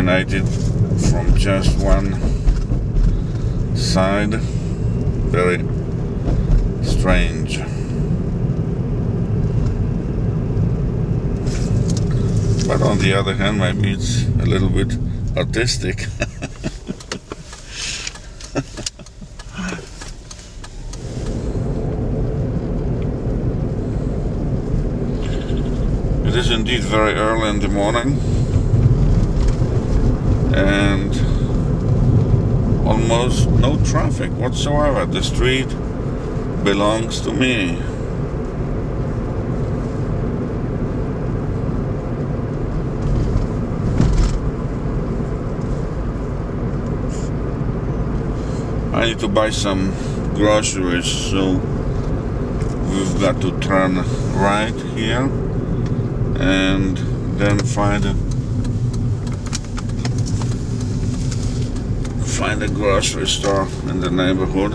illuminated from just one side. Very strange. But on the other hand, maybe it's a little bit artistic. It is indeed very early in the morning, and almost no traffic whatsoever. The street belongs to me. I need to buy some groceries, so we've got to turn right here and then find a grocery store in the neighborhood.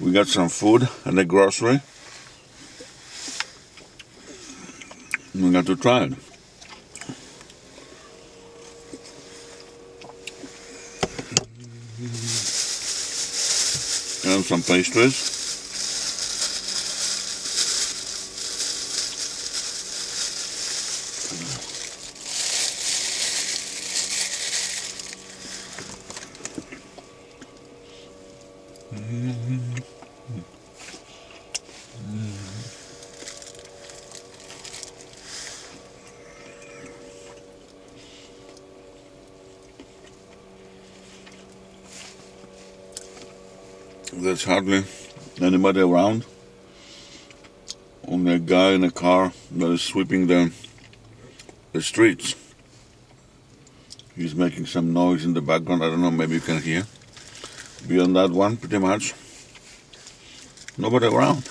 We got some food at the grocery. We got to try it. And some pastries. There's hardly anybody around. Only a guy in a car that is sweeping the streets. He's making some noise in the background. I don't know, maybe you can hear. Beyond that one, pretty much nobody around.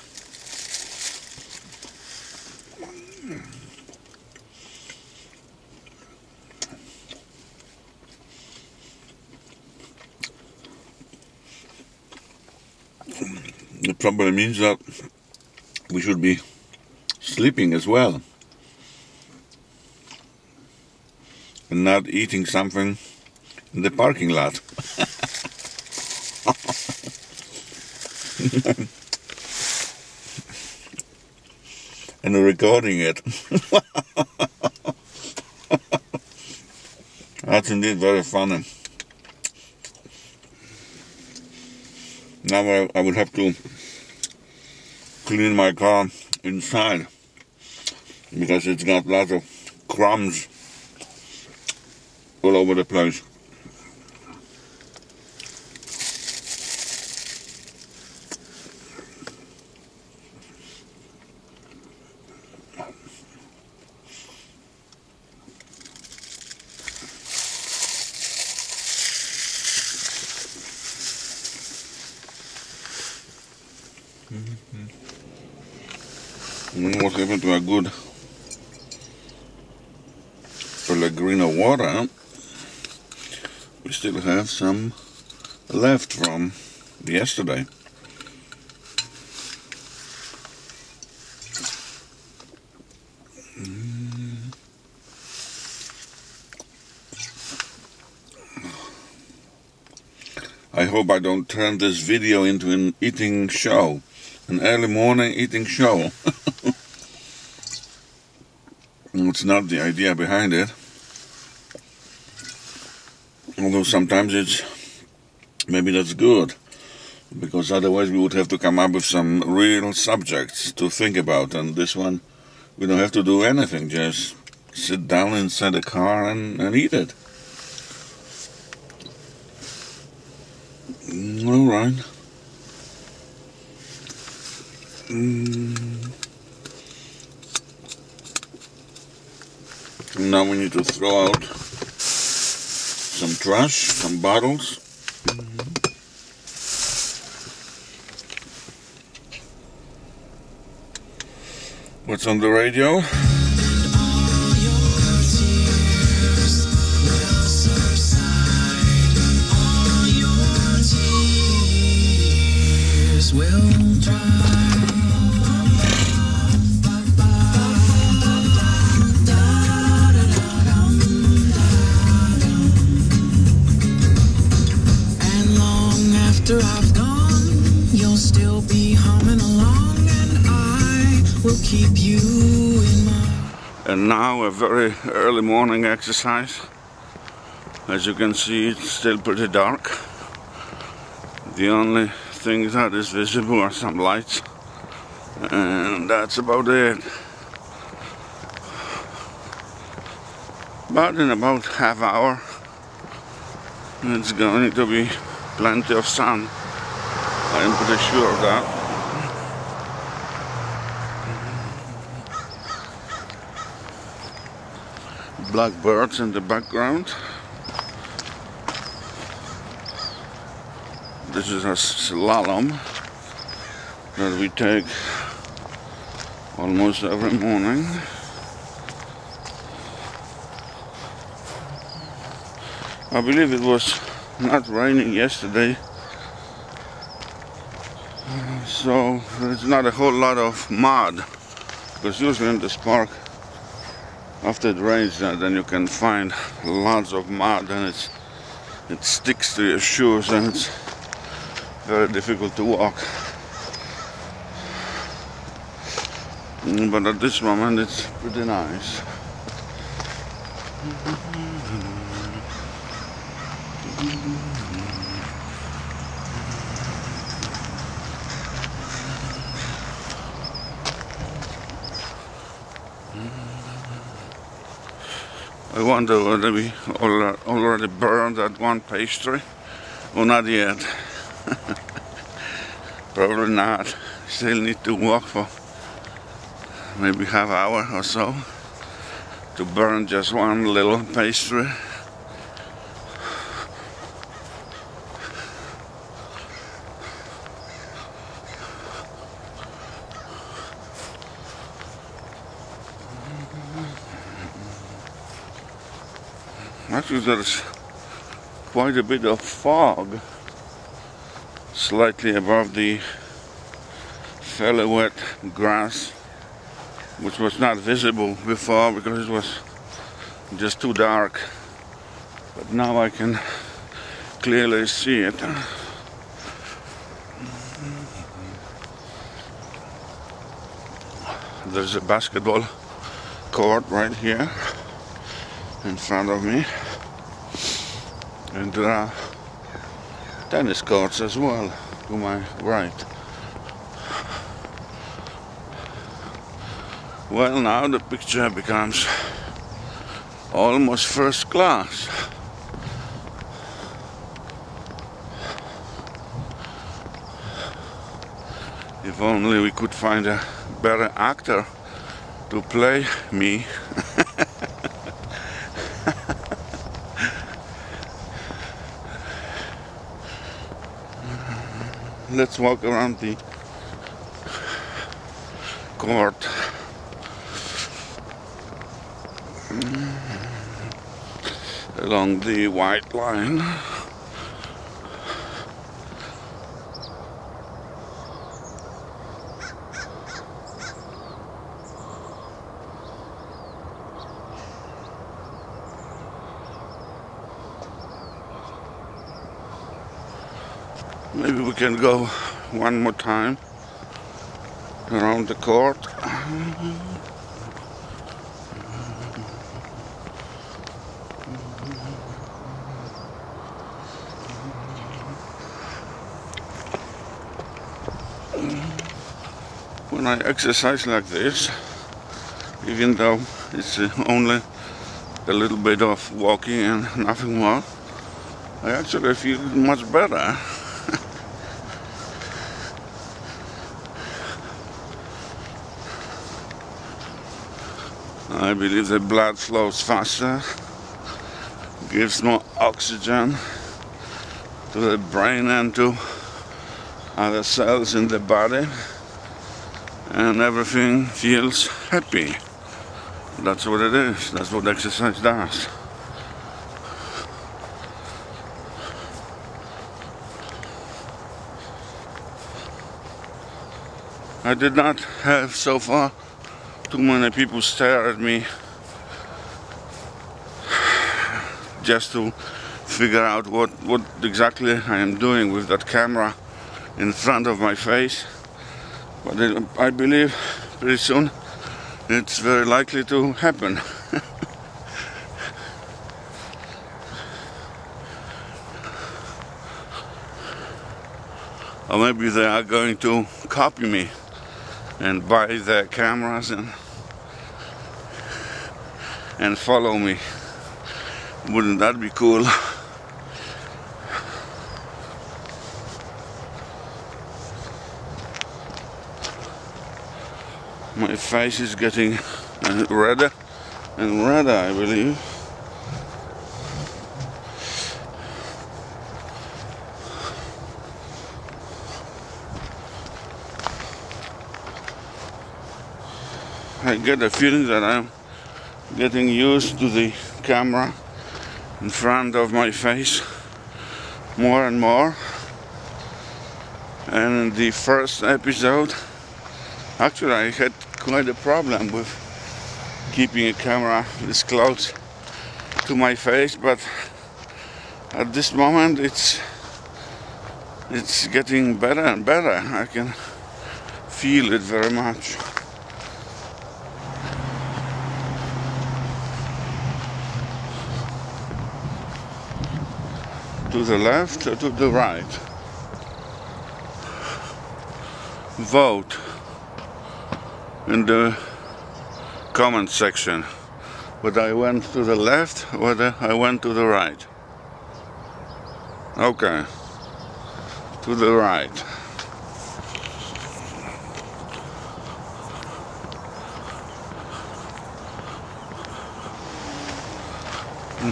It probably means that we should be sleeping as well and not eating something in the parking lot. And recording it. That's indeed very funny. Now I would have to clean my car inside because it's got lots of crumbs all over the place. What happened to a good Pellegrino water? We still have some left from yesterday. I hope I don't turn this video into an eating show. An early morning eating show. It's not the idea behind it. Although sometimes maybe that's good, because otherwise we would have to come up with some real subjects to think about, and this one we don't have to do anything, just sit down inside the car and eat it. All right. Now we need to throw out some trash, some bottles. What's on the radio? After I've gone, you'll still be humming along, and I will keep you in mind. And now a very early morning exercise. As you can see, it's still pretty dark. The only thing that is visible are some lights, and that's about it. But in about half hour, it's going to be plenty of sun. I'm pretty sure of that. Blackbirds in the background. This is a slalom that we take almost every morning. I believe it was not raining yesterday, so there's not a whole lot of mud, because usually in this park after it rains then you can find lots of mud, and it sticks to your shoes and it's very difficult to walk. But at this moment it's pretty nice. I wonder whether we already burned that one pastry or not yet. Probably not. Still need to walk for maybe half hour or so to burn just one little pastry. Actually, there's quite a bit of fog slightly above the fairly wet grass, which was not visible before because it was just too dark. But now I can clearly see it. There's a basketball court right here in front of me, and there are tennis courts as well to my right. Well, now the picture becomes almost first class. If only we could find a better actor to play me. Let's walk around the court. Along the white line. Maybe we can go one more time around the court. When I exercise like this, even though it's only a little bit of walking and nothing more, I actually feel much better. I believe the blood flows faster, gives more oxygen to the brain and to other cells in the body, and everything feels happy. That's what it is. That's what exercise does. I did not have so far too many people stare at me just to figure out what exactly I am doing with that camera in front of my face. But I believe pretty soon it's very likely to happen. Or maybe they are going to copy me and buy their cameras and follow me. Wouldn't that be cool? My face is getting redder and redder, I believe. I get the feeling that I'm getting used to the camera in front of my face more and more. And in the first episode, actually I had quite a problem with keeping a camera this close to my face, but at this moment it's getting better and better. I can feel it very much. To the left or to the right? Vote in the comment section whether I went to the left or whether I went to the right. Okay, to the right.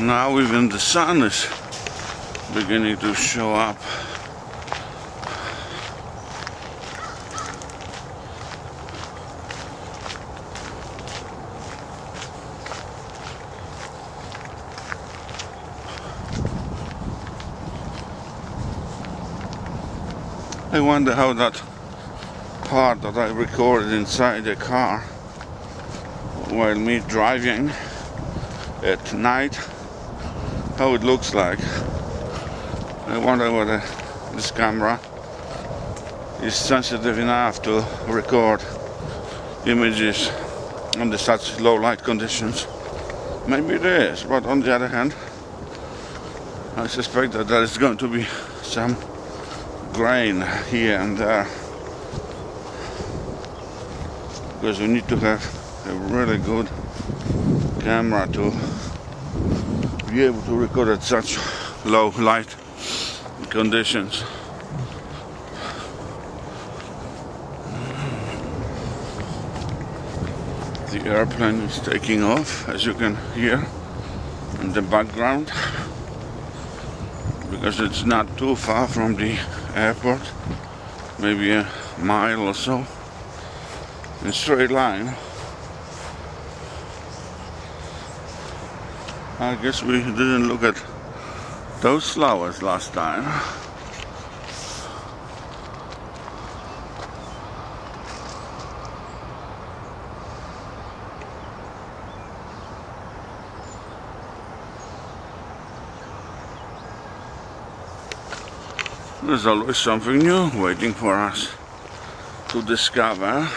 Now even the sun is beginning to show up. I wonder how that part that I recorded inside the car while me driving at night, how it looks like. I wonder whether this camera is sensitive enough to record images under such low light conditions. Maybe it is, but on the other hand, I suspect that there is going to be some grain here and there, because you need to have a really good camera to be able to record at such low light conditions. The airplane is taking off, as you can hear in the background, because it's not too far from the airport, maybe a mile or so in straight line. I guess we didn't look at those flowers last time. There's always something new waiting for us to discover.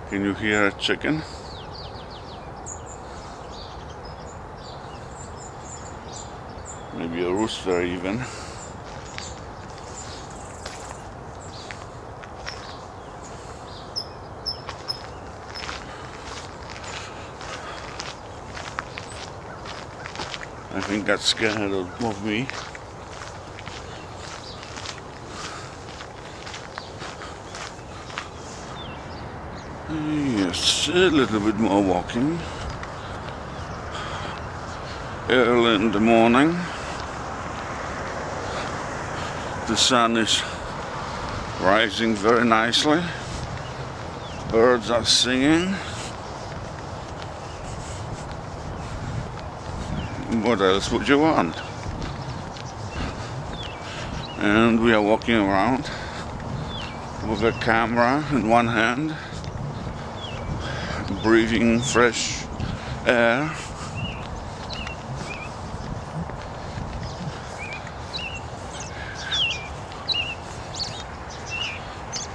Can you hear a chicken? Maybe a rooster even. I think got scared of me. Yes, a little bit more walking. Early in the morning. The sun is rising very nicely. Birds are singing. What else would you want? And we are walking around with a camera in one hand, breathing fresh air.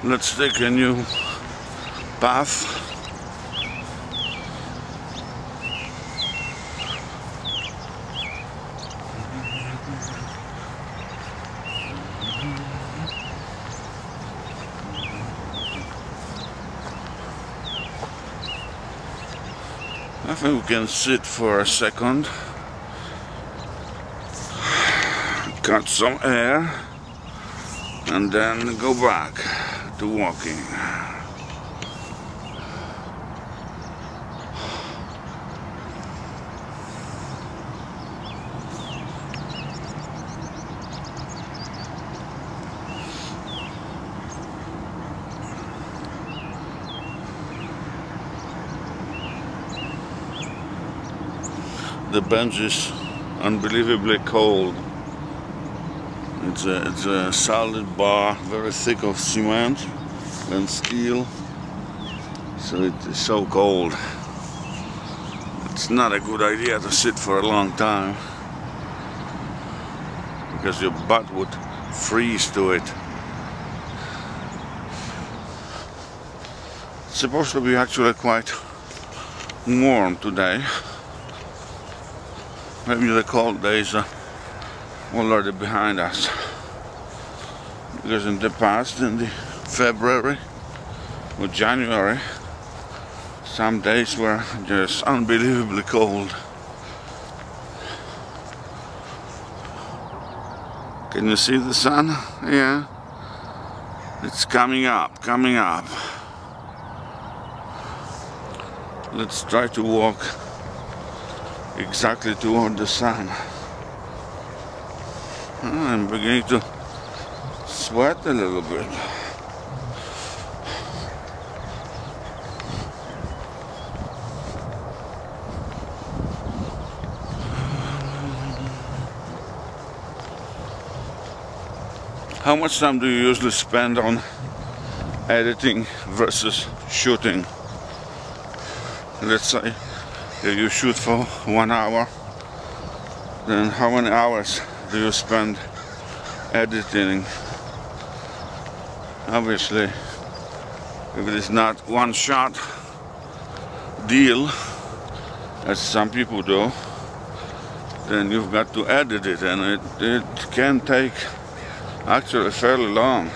Let's take a new path. I think we can sit for a second, cut some air, and then go back to walking. The bench is unbelievably cold. It's a solid bar, very thick of cement and steel, so it is so cold. It's not a good idea to sit for a long time because your butt would freeze to it. It's supposed to be actually quite warm today. Maybe the cold days are already behind us, because in the past, in the February or January, some days were just unbelievably cold. Can you see the sun? Yeah, it's coming up, coming up. Let's try to walk exactly toward the sun. I'm beginning to sweat a little bit. How much time do you usually spend on editing versus shooting? Let's say you shoot for 1 hour, then how many hours do you spend editing? Obviously, if it is not one shot deal, as some people do, then you've got to edit it, and it can take actually fairly long,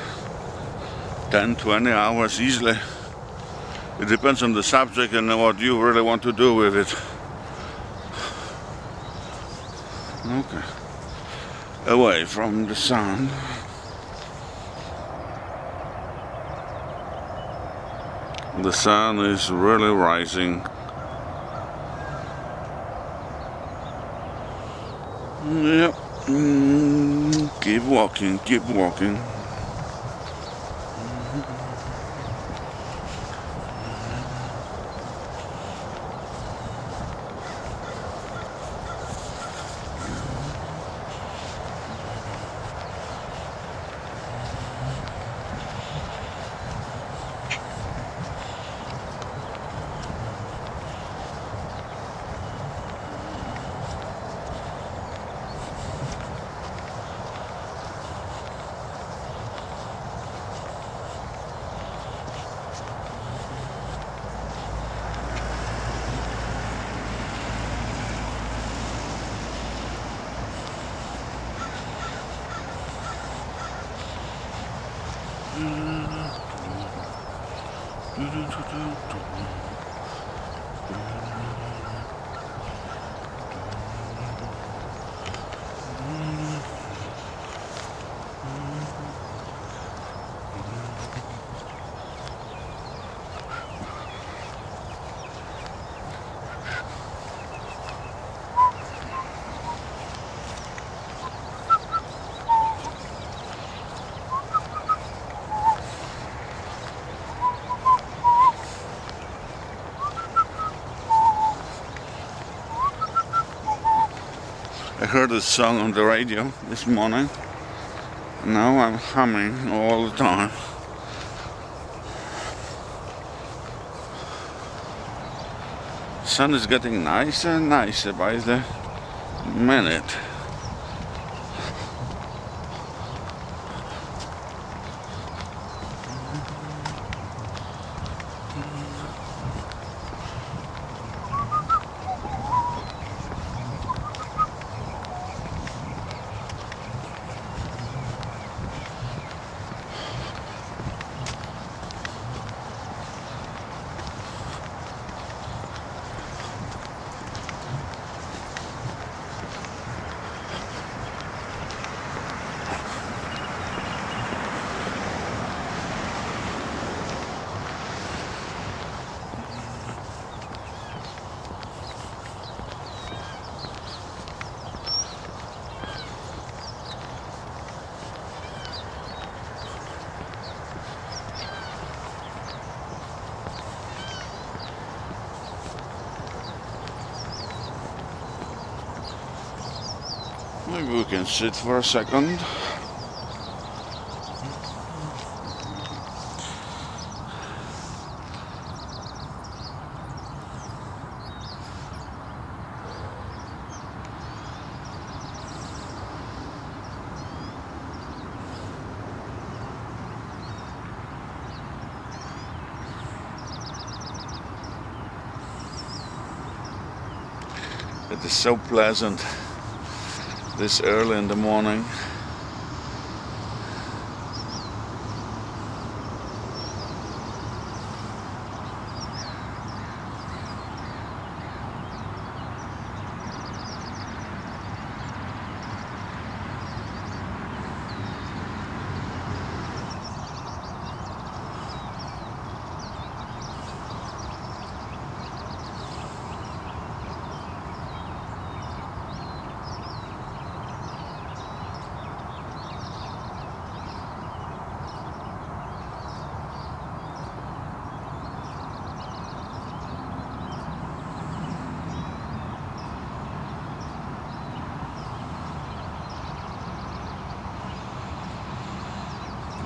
10-20 hours easily. It depends on the subject and what you really want to do with it. Okay. Away from the sun. The sun is really rising. Yep. Keep walking, keep walking. heard a song on the radio this morning. Now I'm humming all the time. Sun is getting nicer and nicer by the minute. Maybe we can sit for a second. It is so pleasant this early in the morning.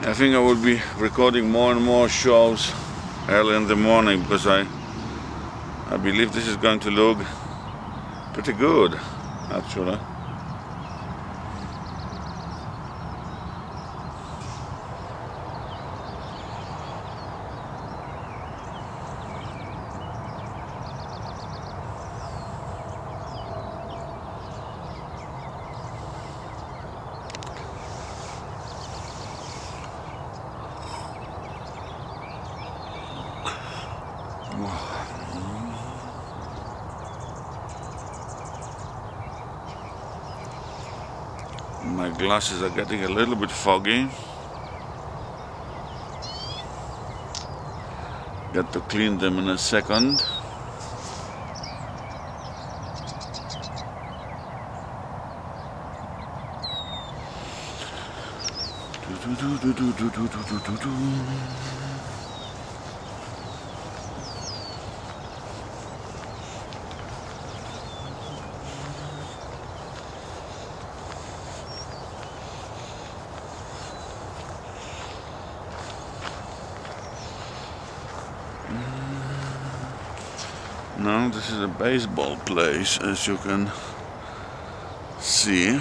I think I will be recording more and more shows early in the morning because I believe this is going to look pretty good, actually. My glasses are getting a little bit foggy. Got to clean them in a second. Now this is a baseball place, as you can see.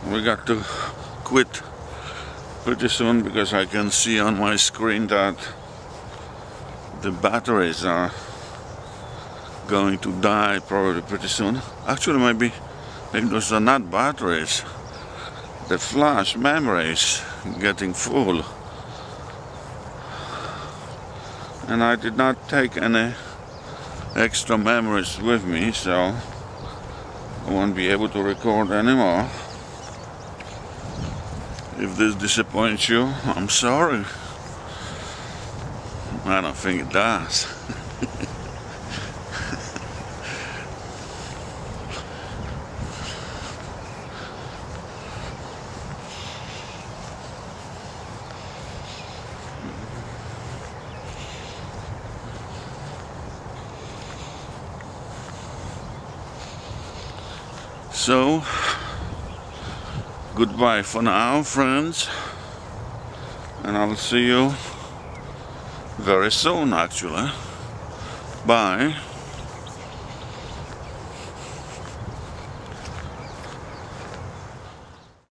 We got to quit pretty soon because I can see on my screen that the batteries are going to die probably pretty soon. Actually, maybe those are not batteries. The flash memory is getting full. And I did not take any extra memories with me, so I won't be able to record anymore. If this disappoints you, I'm sorry. I don't think it does. So, goodbye for now, friends, and I'll see you very soon, actually. Bye.